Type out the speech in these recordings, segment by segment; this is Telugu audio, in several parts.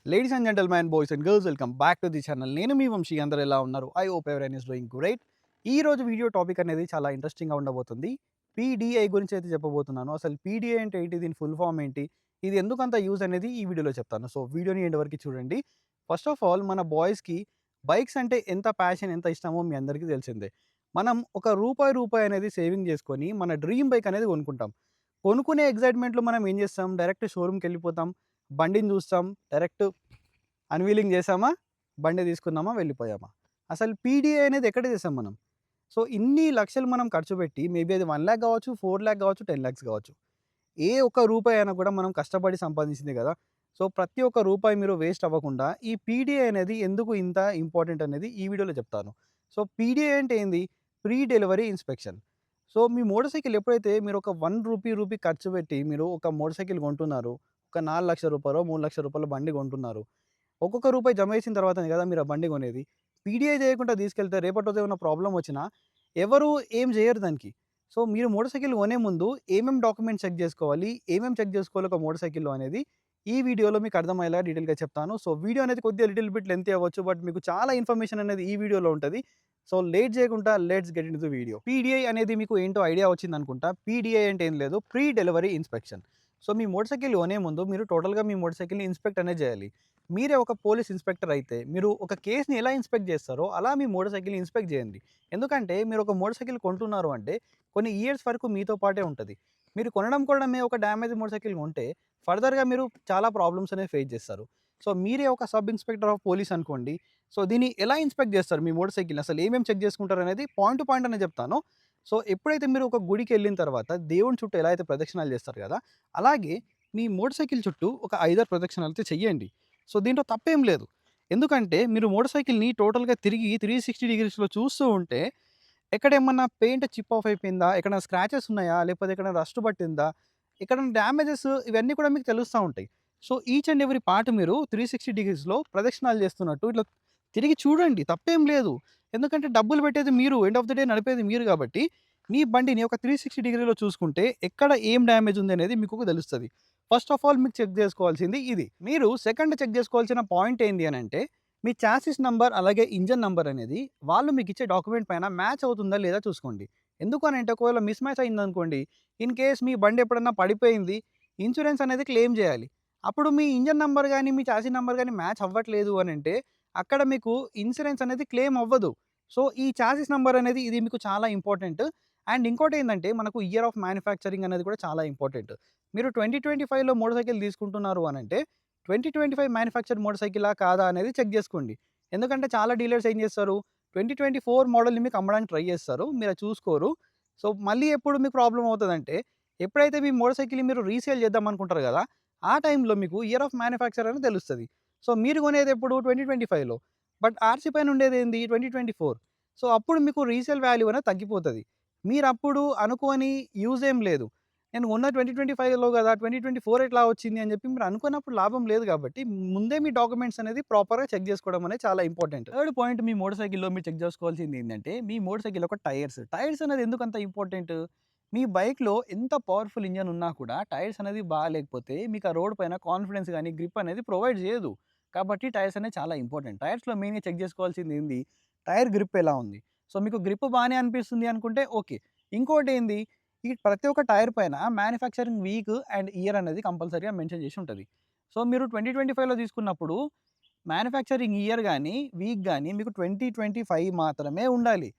Ladies and gentlemen, boys and girls, welcome back to the channel. నేను మీ వంశీ. అందరూ ఎలా ఉన్నారు? ఐ హోప్ ఎవరైనా ఇస్ డూయింగ్ గ్రేట్. ఈ రోజు వీడియో టాపిక్ అనేది చాలా ఇంట్రెస్టింగ్‌గా ఉండబోతుంది. పీడీఐ గురించి అయితే చెప్పబోతున్నాను. అసలు పీడీఐ అంటే ఏంటి? దీని ఫుల్ ఫార్మ్ ఏంటి? ఇది ఎందుకంత యూజ్ అనేది ఈ వీడియోలో చెప్తాను. సో వీడియోని ఎండ్ వరకు చూడండి. ఫస్ట్ ఆఫ్ ఆల్ మన బాయ్స్‌కి బైక్స్ అంటే ఎంత ప్యాషన్, ఎంత ఇష్టమో మీ అందరికీ తెలిసిందే. మనం ఒక రూపాయి అనేది సేవింగ్ చేసుకొని మన డ్రీమ్ బైక్ అనేది కొనుక్కుంటాం. కొనుక్కునే ఎక్సైట్‌మెంట్‌లో మనం ఏం చేస్తాం? డైరెక్ట్ షోరూమ్‌కెళ్ళిపోతాం. బండిని చూస్తాం. డైరెక్ట్ అన్‌వీలింగ్ చేసామా, బండి తీసుకున్నామా, వెళ్ళిపోయామా. అసలు పీడీఏ అనేది ఎక్కడ చేసాం మనం? సో, ఇన్ని లక్షలు మనం ఖర్చు పెట్టి మేబీ అది 1,00,000 కావచ్చు, 4,00,000 కావచ్చు, 10,00,000 కావచ్చు. ఏ ఒక్క రూపాయి అయినా కూడా మనం కష్టపడి సంపాదించిందే కదా! సో, ప్రతి ఒక్క రూపాయి మీరు వేస్ట్ అవ్వకుండా ఈ పీడీఏ అనేది ఎందుకు ఇంత ఇంపార్టెంట్ అనేది ఈ వీడియోలో చెప్తాను. సో, పీడీఏ అంటే ఏంది? Pre delivery inspection. సో, మీ మోటార్ సైకిల్ ఎప్పుడైతే మీరు ఒక రూ. 1 ఖర్చు పెట్టి మీరు ఒక మోటార్ సైకిల్ కొంటున్నారు. ఒక రూ. 4,00,000 రూ. 3,00,000 బండి కొంటున్నారు. ఒక్కొక్క రూపాయి జమ చేసిన తర్వాతనే కదా మీరు ఆ బండి కొనేది. పీడీఐ చేయకుండా తీసుకెళ్తే రేపటి రోజు ఏమైనా ప్రాబ్లమ్ వచ్చినా ఎవరు ఏం చేయరు దానికి. సో, మీరు మోటార్ సైకిల్ కొనే ముందు ఏమేం డాక్యుమెంట్స్ చెక్ చేసుకోవాలి, ఏమేం చెక్ చేసుకోవాలి ఒక మోటార్ సైకిల్‌లో అనేది ఈ వీడియోలో మీకు అర్థమయ్యేలా డీటెయిల్‌గా చెప్తాను. సో, వీడియో అనేది కొద్దిగా లిటిల్ బిట్ లెంతీ అవ్వచ్చు. బట్ మీకు చాలా ఇన్ఫర్మేషన్ అనేది ఈ వీడియోలో ఉంటది. సో, లేట్ చేయకుండా let's get into the video. పీడీఐ అనేది మీకు ఏంటో ఐడియా వచ్చిందనుకుంటా. పీడీఐ అంటే ఏం లేదు, ప్రీ డెలివరీ ఇన్స్‌పెక్షన్. సో, మీ మోటార్ సైకిల్ కొనే ముందు మీరు టోటల్‌గా మీ మోటార్ సైకిల్‌ని ఇన్స్‌పెక్ట్ అనేది చేయాలి. మీరే ఒక పోలీస్ ఇన్స్‌పెక్టర్ అయితే, మీరు ఒక కేస్‌ని ఎలా ఇన్స్‌పెక్ట్ చేస్తారో, అలా మీ మోటార్ సైకిల్‌ని ఇన్స్‌పెక్ట్ చేయండి. ఎందుకంటే, మీరు ఒక మోటార్ సైకిల్ కొంటున్నారు అంటే, కొన్ని ఇయర్స్ వరకు మీతో పాటే ఉంటది. మీరు కొనడమే ఒక డ్యామేజ్ మోటార్ సైకిల్ కొంటే, ఫర్దర్‌గా మీరు చాలా ప్రాబ్లమ్స్ అనేవి ఫేస్ చేస్తారు. సో, మీరే ఒక సబ్ ఇన్స్‌పెక్టర్ ఆఫ్ పోలీస్ అనుకోండి. సో, దీన్ని ఎలా ఇన్స్‌పెక్ట్ చేస్తారు మీ మోటార్ సైకిల్‌ని? అసలు ఏమేమి చెక్ చేసుకుంటారనేది పాయింట్ టు పాయింట్ అనేది చెప్తాను. సో, ఎప్పుడైతే మీరు ఒక గుడికెళ్ళిన తర్వాత, దేవుని చుట్టూ ఎలా అయితే ప్రదక్షిణాలు చేస్తారు కదా! అలాగే మీ మోటార్ సైకిల్ చుట్టూ ఒక 5, 6 ప్రదక్షిణాలైతే చెయ్యండి. సో, దీంట్లో తప్పేం లేదు. ఎందుకంటే మీరు మోటార్ సైకిల్‌ని టోటల్‌గా తిరిగి 360 డిగ్రీస్‌లో చూస్తూ ఉంటే, ఎక్కడేమన్నా పెయింట్ చిప్ ఆఫ్ అయిపోయిందా? ఎక్కడైనా స్క్రాచెస్ ఉన్నాయా? లేకపోతే ఎక్కడైనా రస్ట్ పట్టిందా? ఎక్కడైనా డ్యామేజెస్ ఇవన్నీ కూడా మీకు తెలుస్తా ఉంటాయి. So, each and every part మీరు 360 డిగ్రీస్‌లో ప్రదక్షిణాలు చేస్తున్నట్టు ఇట్లా తిరిగి చూడండి. తప్పేం లేదు. ఎందుకంటే డబ్బులు పెట్టేది మీరు. ఎండ్ ఆఫ్ ది డే నడిపేది మీరు కాబట్టి, మీ బండిని ఒక 360 డిగ్రీలో చూసుకుంటే ఎక్కడ ఏం డ్యామేజ్ ఉందనేది మీకు తెలుస్తది. ఫస్ట్ ఆఫ్ ఆల్ మీకు చెక్ జేసుకోవాల్సింది ఇది. మీరు సెకండ్ చెక్ జేసుకోవాల్సిన పాయింట్ ఏంది అనంటే, మీ చాసిస్ నంబర్ అలాగే ఇంజిన్ నంబర్ అనేది వాళ్ళు మీకిచ్చే డాక్యుమెంట్ పైన మ్యాచ్ అవుతుందా లేదా చూసుకోండి. ఎందుకు అనంటే ఒకవేళ మిస్ మ్యాచ్ అయిందనుకోండి, ఇన్ కేస్ మీ బండి ఎప్పుడన్నా పడిపోయింది, ఇన్స్యూరెన్స్ అనేది క్లెయిమ్ జేయాలి. అప్పుడు మీ ఇంజిన్ నంబర్ గాని, మీ చాసిస్ నంబర్ గాని మ్యాచ్ అవ్వట్లేదు అనంటే, అక్కడ మీకు ఇన్స్యూరెన్స్ అనేది క్లెయిమ్ అవ్వదు. సో, ఈ చాసిస్ నంబర్ అనేది ఇది మీకు చాలా ఇంపార్టెంట్. అండ్ ఇంకోటేందంటే మనకు ఇయర్ ఆఫ్ మ్యానుఫ్యాక్చరింగ్ అనేది కూడా చాలా ఇంపార్టెంట్. మీరు 2025లో మోటార్ సైకిల్ తీసుకుంటున్నారు అనంటే, 2025 మ్యానుఫ్యాక్చర్ మోటార్ సైకిలా కాదా అనేది చెక్ జేసుకోండి. ఎందుకంటే చాలా డీలర్స్ ఏం జేస్తారు, 2024 మోడల్‌ని మీకు అమ్మడానికి ట్రై జేస్తారు. మీరది చూసుకోరు. సో, మళ్ళీ ఎప్పుడు మీకు ప్రాబ్లమ్ అవుతదంటే, ఎప్పుడైతే మీ మోటార్ సైకిల్‌ని మీరు రీసేల్ చేద్దాం అనుకుంటారు గదా! ఆ టైంలో మీకు ఇయర్ ఆఫ్ మ్యానుఫ్యాక్చర్ అని తెలుస్తది. సో, మీరు కొనేదెప్పుడు 2025లో. బట్ ఆర్‌సీ పైన ఉండేదేంది 2024. సో, అప్పుడు మీకు రీసేల్ వాల్యూ అనేది తగ్గిపోతది. మీరప్పుడు అనుకోని యూజ్ ఏం లేదు. నేను కొన్న 2025లో గదా! 2024 ఎట్లా వచ్చింది అని జెప్పి మీరు అనుకున్నప్పుడు లాభం లేదు గాబట్టి, ముందే మీ డాక్యుమెంట్స్ అనేది ప్రాపర్‌గా చెక్ జేసుకోవడం అనేది చాలా ఇంపార్టెంట్. థర్డ్ పాయింట్ మీ మోటార్ సైకిల్‌లో మీరు చెక్ జేసుకోవాల్సింది ఏందంటే, మీ మోటార్ సైకిల్ యొక్క టైర్స్. టైర్స్ అనేది ఎందుకంత ఇంపార్టెంట్? మీ బైక్‌లో ఎంత పవర్‌ఫుల్ ఇంజిన్ ఉన్నా కూడా టైర్స్ అనేది బాలేకపోతే మీకు ఆ రోడ్ పైన కాన్ఫిడెన్స్ గాని, గ్రిప్ అనేది ప్రొవైడ్ జేయదు. కాబట్టి టైర్స్ అనేవి చాలా ఇంపార్టెంట్. టైర్స్‌లో మెయిన్‌గా చెక్ జేసుకోవాల్సింది ఏంది? టైర్ గ్రిప్ ఎలా ఉంది? సో, మీకు గ్రిప్ బానే అనిపిస్తుంది అనుకుంటే ఓకే. ఇంకోటేంది? ఈ ప్రతి ఒక్క టైర్ పైన మ్యానుఫ్యాక్చరింగ్ వీక్ అండ్ ఇయర్ అనేది కంపల్సరీగా మెన్షన్ చేసి ఉంటది. సో, మీరు 2025లో తీసుకున్నప్పుడు మ్యానుఫ్యాక్చరింగ్ ఇయర్ గాని, వీక్ గాని మీకు 2025 మాత్రమే ఉండాలి.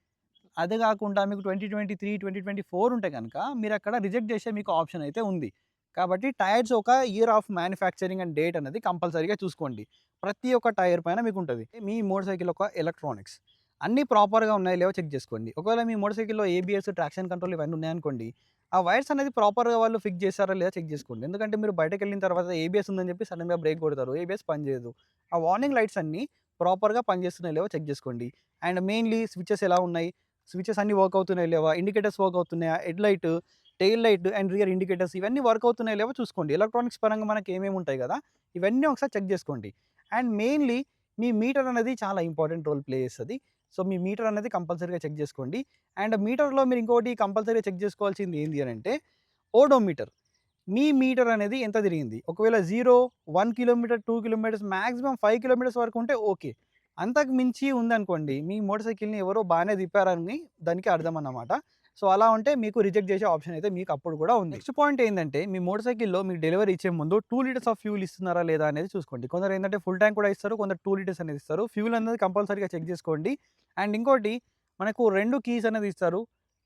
అది గాకుండా మీకు 2023, 2024 ఉంటే గనక మీరక్కడ రిజెక్ట్ చేసే మీకు ఆప్షన్ అయితే ఉంది. కాబట్టి టైర్స్ ఒక year of manufacturing and date అనేది కంపల్సరీగా చూసుకోండి. ప్రతి ఒక్క టైర్ పైన మీకుంటది. మీ మోటార్ సైకిల్ యొక్క ఎలక్ట్రానిక్స్ అన్నీ ప్రాపర్‌గా ఉన్నాయో లేవో చెక్ చేసుకోండి. ఒకవేళ మీ మోటార్ సైకిల్‌లో ఏబీఎస్, ట్రాక్షన్ కంట్రోల్ ఇవన్నీ ఉన్నాయనుకోండి, ఆ వైర్స్ అనేది ప్రాపర్‌గా వాళ్ళు ఫిక్స్ చేశారా లేదా చెక్ చేసుకోండి. ఎందుకంటే మీరు బయటకెళ్ళిన తర్వాత ఏబీఎస్ ఉందని చెప్పి సడెన్‌గా బ్రేక్ కొడతారు. ఏబీఎస్ పనిచేయదు. ఆ వార్నింగ్ లైట్స్ అన్నీ ప్రాపర్‌గా పనిచేస్తున్నాయో లేవో చెక్ చేసుకోండి. అండ్ మెయిన్‌లీ స్విచెస్ ఎలా ఉన్నాయి? స్విచెస్ అన్నీ వర్క్ అవుతున్నాయా లేవా? ఇండికేటర్స్ వర్క్ అవుతున్నాయా? Head light, tail light and rear indicators ఇవన్నీ వర్క్ అవుతున్నాయా లేవో చూసుకోండి. ఎలక్ట్రానిక్స్ పరంగా మనకి ఏమేమి ఉంటాయి గదా! ఇవన్నీ ఒకసారి చెక్ జేసుకోండి. అండ్ మెయిన్‌లీ మీ మీటర్ అనేది చాలా ఇంపార్టెంట్ రోల్ ప్లే చేస్తది. సో, మీ మీటర్ అనేది కంపల్సరీగా చెక్ జేసుకోండి. అండ్ మీటర్‌లో మీరు ఇంకోటి కంపల్సరీగా చెక్ జేసుకోవాల్సింది ఏంది అనంటే ఓడోమీటర్. మీ మీటర్ అనేది ఎంత తిరిగింది. ఒకవేళ 0, 1 కిలోమీటర్, 2 కిలోమీటర్స్ మాక్సిమం 5 కిలోమీటర్స్ వరకు ఉంటే ఓకే. అంతకు మించి ఉందనుకోండి, మీ మోటార్ సైకిల్‌ని ఎవరో బానే తిప్పారని దానికి అర్థం అన్నమాట. సో, అలా ఉంటే మీకు రిజెక్ట్ చేసే ఆప్షన్ అయితే మీకు అప్పుడు కూడా ఉంది. నెక్స్ట్ పాయింట్ ఏందంటే, మీ మోటార్ సైకిల్‌లో మీకు డెలివరీ ఇచ్చే ముందు 2 లీటర్స్ ఆఫ్ ఫ్యూల్ ఇస్తున్నారా లేదా అనేది చూసుకోండి. కొందరు ఏందంటే ఫుల్ ట్యాంక్ కూడా ఇస్తారు. కొందరు 2 లీటర్స్ అనేది ఇస్తారు. ఫ్యూల్ అనేది కంపల్సరీగా చెక్ చేసుకోండి. అండ్ ఇంకోటి మనకు 2 కీస్ అనేది ఇస్తారు.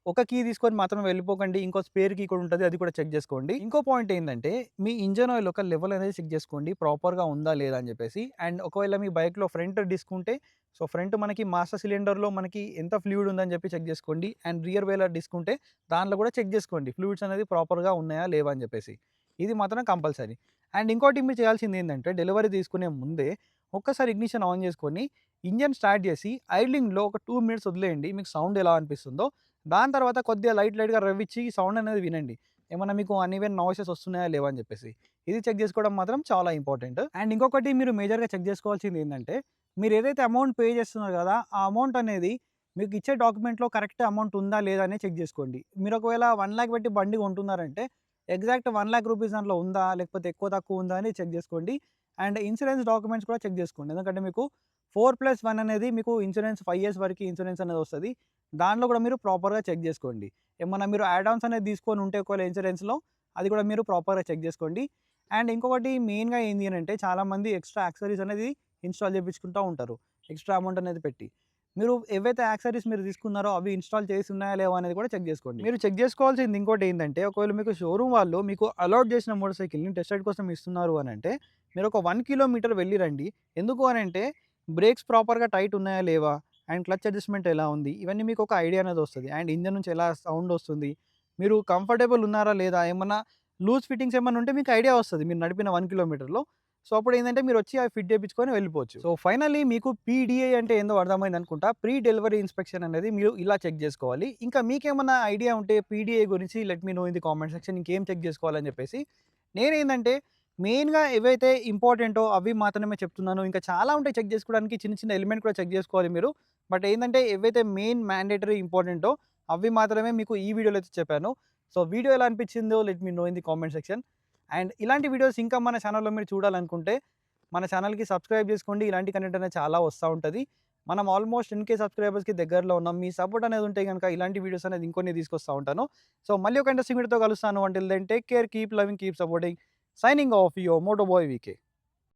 ఒక కీ తీసుకొని మాత్రం వెళ్ళిపోకండి. ఇంకో స్పేర్ కీ కూడా ఉంటది. అది కూడా చెక్ జేసుకోండి. ఇంకో పాయింట్ ఏందంటే, మీ ఇంజిన్ ఆయిల్ యొక్క లెవెల్ అనేది చెక్ జేసుకోండి. ప్రాపర్‌గా ఉందా? లేదా? అని జెప్పేసి. అండ్ ఒకవేళ మీ బైక్‌లో ఫ్రంట్ డిస్క్ ఉంటే, సో, ఫ్రంట్ మనకి మాస్టర్ సిలిండర్‌లో మనకి ఎంత ఫ్లూయిడ్ ఉందని జెప్పి చెక్ జేసుకోండి. అండ్ రియర్ వేలర్ డిస్క్ ఉంటే, దాంట్లో కూడా చెక్ జేసుకోండి. ఫ్లూయిడ్స్ అనేది ప్రాపర్‌గా ఉన్నాయా? లేవా? అని జెప్పేసి. ఇది మాత్రం కంపల్సరీ. అండ్ ఇంకోటి మీరు చేయాల్సిందేందంటే, డెలివరీ తీసుకునే ముందే ఒక్కసారి ఇగ్నిషన్ ఆన్ జేసుకొని, ఇంజిన్ స్టార్ట్ జేసి, ఐడ్లింగ్‌లో ఒక 2 మినిట్స్ వదిలేయండి. మీకు సౌండ్ ఎలా అనిపిస్తుందో దాని తర్వాత కొద్దిగా లైట్‌గా రవ్విచ్చి సౌండ్ అనేది వినండి. ఏమన్నా మీకు అన్‌ఈవెన్ నాయిసెస్ వస్తున్నాయా లేవా అని చెప్పేసి. ఇది చెక్ చేసుకోవడం మాత్రం చాలా ఇంపార్టెంట్. అండ్ ఇంకొకటి మీరు మేజర్‌గా చెక్ చేసుకోవాల్సింది ఏందంటే, మీరు ఏదైతే అమౌంట్ పే చేస్తున్నారు కదా! ఆ అమౌంట్ అనేది మీకు ఇచ్చే డాక్యుమెంట్‌లో కరెక్ట్ అమౌంట్ ఉందా లేదా అనేది చెక్ చేసుకోండి. మీరు ఒకవేళ 1,00,000 పెట్టి బండి కొంటున్నారంటే ఎగ్జాక్ట్ 1,00,000 రూపీస్ దాంట్లో ఉందా? లేకపోతే ఎక్కువ తక్కువ ఉందా? అని చెక్ చేసుకోండి. అండ్ ఇన్స్యూరెన్స్ డాక్యుమెంట్స్ కూడా చెక్ చేసుకోండి. ఎందుకంటే మీకు 4+1 అనేది మీకు ఇన్స్యూరెన్స్ 5 ఇయర్స్ వరకి ఇన్స్యూరెన్స్ అనేది వస్తది. దాంట్లో కూడా మీరు ప్రాపర్‌గా చెక్ జేసుకోండి. ఏమన్నా మీరు యాడ్ ఆన్స్ అనేది తీసుకొని ఉంటే ఒకవేళ ఇన్స్యూరెన్స్‌లో అది కూడా మీరు ప్రాపర్‌గా చెక్ జేసుకోండి. అండ్ ఇంకొకటి మెయిన్‌గా ఏంది అనంటే చాలామంది ఎక్స్‌ట్రా యాక్సెసరీస్ అనేది ఇన్‌స్టాల్ చేపించుకుంటా ఉంటారు. ఎక్స్‌ట్రా అమౌంట్ అనేది పెట్టి. మీరు ఏవైతే యాక్సెసరీస్ మీరు తీసుకున్నారో అవి ఇన్‌స్టాల్ చేసి ఉన్నాయా లేవా అనేది కూడా చెక్ జేసుకోండి. మీరు చెక్ జేసుకోవాల్సింది ఇంకోటి ఏందంటే ఒకవేళ మీకు షోరూమ్ వాళ్ళు మీకు అలౌట్ చేసిన మోటార్ సైకిల్‌ని టెస్ట్ రైడ్ కోసం ఇస్తున్నారు అనంటే మీరు ఒక 1 కిలోమీటర్ వెళ్లి రండి. ఎందుకు అనంటే బ్రేక్స్ ప్రాపర్‌గా టైట్ ఉన్నాయా లేవా? అండ్ క్లచ్ అడ్జస్ట్‌మెంట్ ఎలా ఉంది? ఇవన్నీ మీకు ఒక ఐడియా అనేది వస్తది. అండ్ ఇంజిన్ నుంచి ఎలా సౌండ్ వస్తుంది? మీరు కంఫర్టబుల్ ఉన్నారా లేదా? ఏమన్నా లూజ్ ఫిట్టింగ్స్ ఏమన్నా ఉంటే మీకు ఐడియా వస్తది. మీరు నడిపిన 1 కిలోమీటర్‌లో. సో, అప్పుడేందంటే మీరొచ్చి అవి ఫిట్ చేపించుకొని వెళ్ళిపోవచ్చు. సో, ఫైనల్లీ మీకు పీడీఐ అంటే ఏందో అర్థమైందనుకుంటా. ప్రీ డెలివరీ ఇన్స్‌పెక్షన్ అనేది మీరు ఇలా చెక్ జేసుకోవాలి. ఇంకా మీకేమన్నా ఐడియా ఉంటే పీడీఐ గురించి let me know in the comment section. ఇంకేం చెక్ జేసుకోవాలని జెప్పేసి. నేనేందంటే మెయిన్‌గా ఏవైతే ఇంపార్టెంటో అవి మాత్రమే చెప్తున్నాను. ఇంకా చాలా ఉంటాయి చెక్ జేసుకోవడానికి. చిన్న చిన్న ఎలిమెంట్ కూడా చెక్ జేసుకోవాలి మీరు. బట్ ఏందంటే ఏవైతే మెయిన్ మ్యాండేటరీ ఇంపార్టెంటో అవి మాత్రమే మీకు ఈ వీడియోలో అయితే చెప్పాను. సో, వీడియో ఎలా అనిపించిందో let me know in the comment section. And ఇలాంటి వీడియోస్ ఇంకా మన ఛానెల్‌లో మీరు చూడాలనుకుంటే మన ఛానెల్‌కి సబ్స్క్రైబ్ చేసుకోండి. ఇలాంటి కంటెంట్ అనేది చాలా వస్తా ఉంటది. మనం ఆల్మోస్ట్ 10,000 సబ్స్క్రైబర్స్‌కి దగ్గరలో ఉన్నాం. మీ సపోర్ట్ అనేది ఉంటే గనుక ఇలాంటి వీడియోస్ అనేది ఇంకొన్ని తీసుకొస్తా ఉంటాను. సో, మళ్ళీ ఒక ఇంట్రెస్టింగ్ వీడియోతో కలుస్తాను. Until then take care, keep loving, keep supporting. Signing off your moto boy VK.